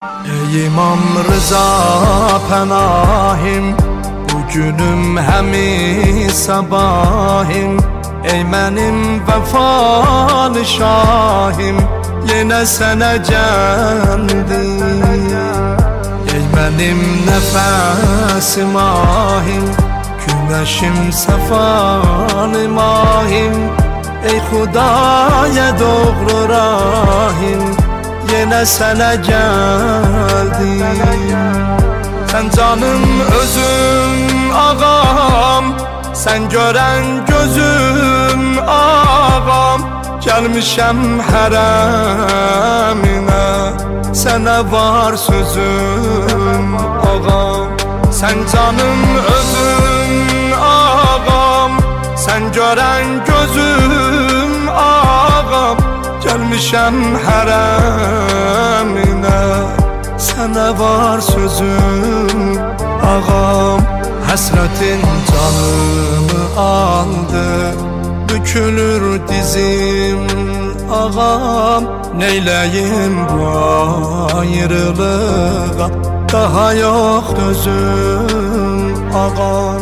Ey İmam Rıza pənahim, bugünüm həmi sabahim. Ey mənim vəfalı şahim, yenə sənə gəldim. Ey mənim nəfəsim ahim, güneşim səfalı mahim. Ey Xudaya doğru rahim, yenə sənə gəldim. Sən canım özüm ağam, sən görən gözüm ağam. Gəlmişəm hərəminə, sənə var sözüm ağam. Sən canım özüm ağam, sən görən gözüm ağam. Gəlmişəm hərəminə, sənə var sözüm ağam. Həsrətin canımı aldı, bükülür dizim ağam. Neyləyim bu ayrılığa, daha yok gözüm ağam.